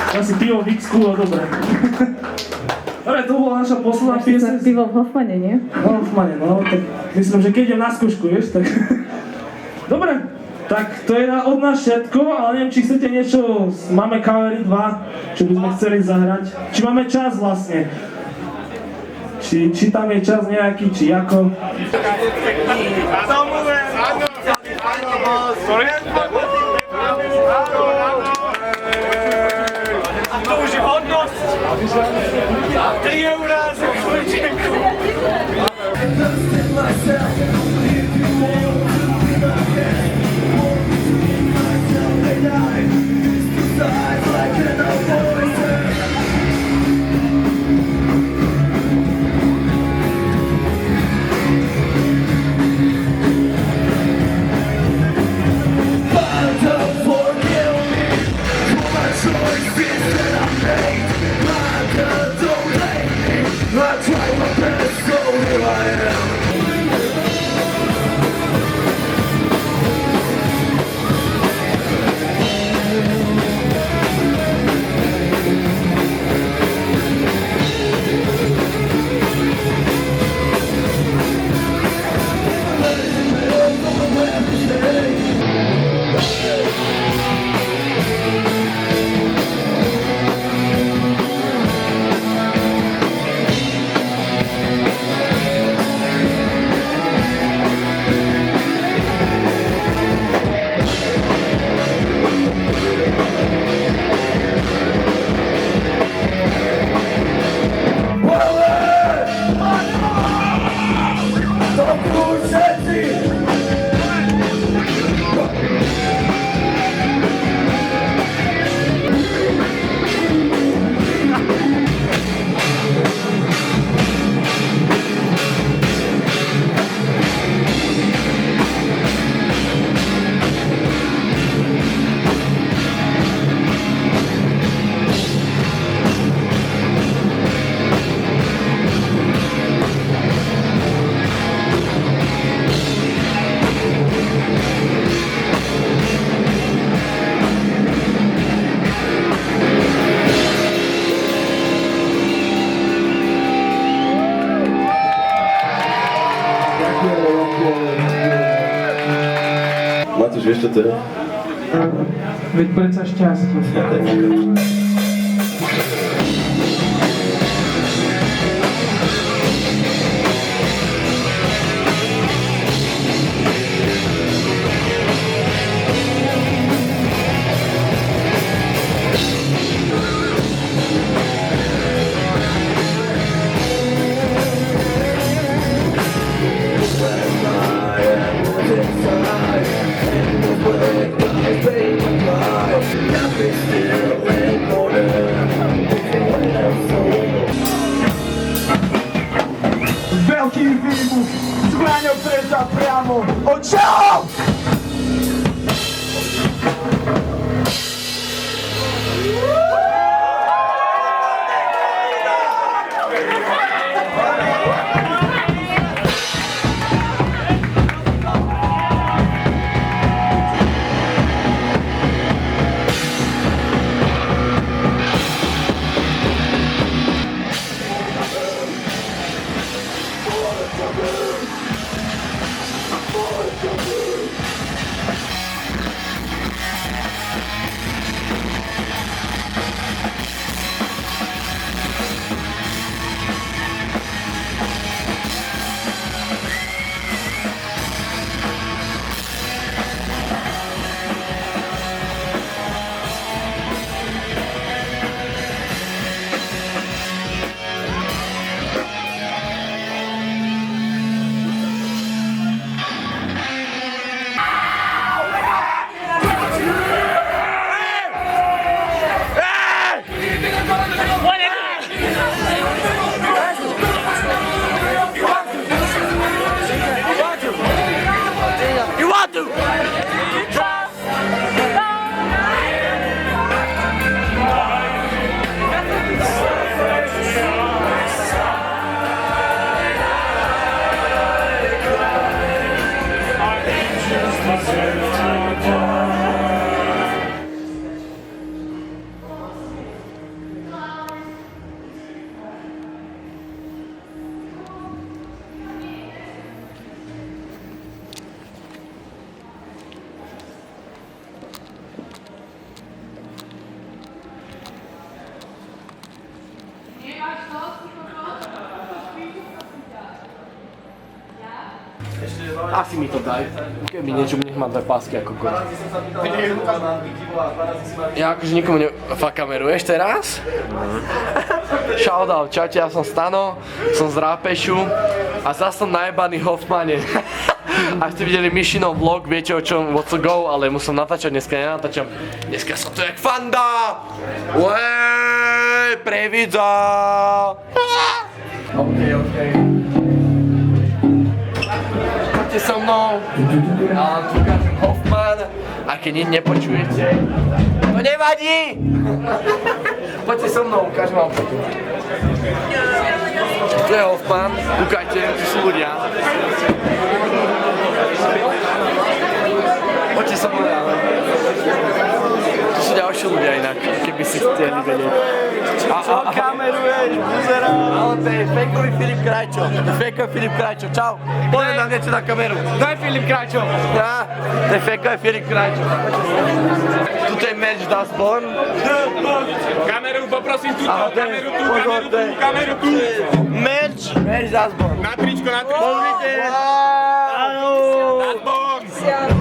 Asi pivo v X-ku, no dobre. Dobre, to bola naša posledná pieseň. Pivo v Hoffmane, nie? No, Hoffmane, no, tak myslím, že keď idem na skúšku, vieš, tak... Dobre, tak to je od nás všetko, ale neviem, či chcete niečo, máme covery 2, čo by sme chceli zahrať. Či máme čas vlastne. Či tam je čas nejaký, či ako. A to už je hodnosť! 3 eurá za chvíľčenku! Matúš, vieš čo to je? Veď predsa šťastie. Veľký výbuch, zbraňou treza priamo od čoho? Asi mi to daj. Keby niečo, nech mám dve pásky ako kot. Ja akože nikomu fakt kameruješ teraz? Shoutout, čaute, ja som Stano, som z Rápešu a zase som najebaný Hoffmane. Ak ste videli Myšinov vlog, viete o čom, what's to go, ale musím natáčať, dneska nenatáčam. Dneska som tu jak fanda! Uej, previdza! Okej. Poďte so mnou, ja vám tu ukážem Hoffman, a keď nič nepočujete, to nevadí! Poďte so mnou, ukážem vám to. Tu je Hoffman, kúkajte, tu sú ľudia. Poďte so mnou. Tu sú ďalší ľudia inak, keby si chceli vedieť. Čo kameruješ, buzera? Ale to je fejkový Filip Krajčo. Fejkový Filip Krajčo, čau. Povedz nám niečo na kameru. Daj Filip Krajčo. To je fejkový Filip Krajčo. Tuto je merch Dustborn. Kameru, poprosím túto, kameru tu, kameru tu. Merch Dustborn. Na tričko, na tričko. Pozrite.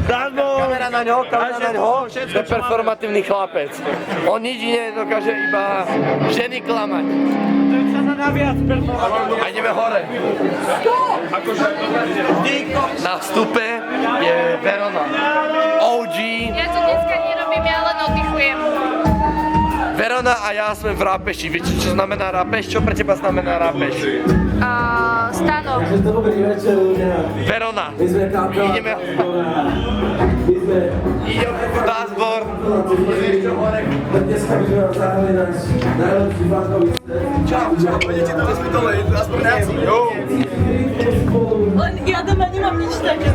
Kamera na ňo. To je performatívny chlapec. On nič iné dokáže, iba ženy klamať. A ideme hore. Na vstupe je Verona. OG. Ja to dneska nerobím, ja len oddychujem. Verona a ja sme v Rápeši. Viete, čo znamená Rápeš? Čo pre teba znamená Rápeš? Stano. Verona. Ideme Dustborn. Len ja doma nemám nič také.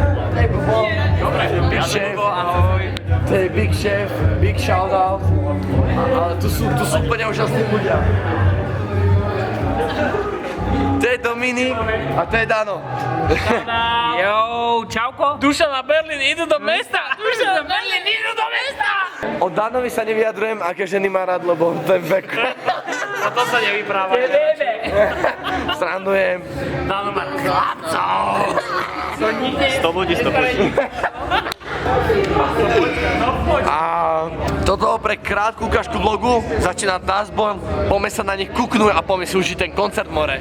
Big Chef. To je Big Chef, big shoutout. Ale tu sú úplne úžasní ľudia. To je Dominik a to je Dano. Jo, čauko. Duša na Berlín, idú do mesta. Duša na Berlín, idú do mesta. O Danovi sa nevyjadrujem, aké ženy má rád, lebo ten vek. A to sa nevypráva. Srandujem. Dano má chlapcov. To nikde... 100 ľudí, 100 ľudí. A toto pre krátku ukážku vlogu začína Dustborn. Poďme sa na nich kúknúť a poďme si užiť ten koncert more.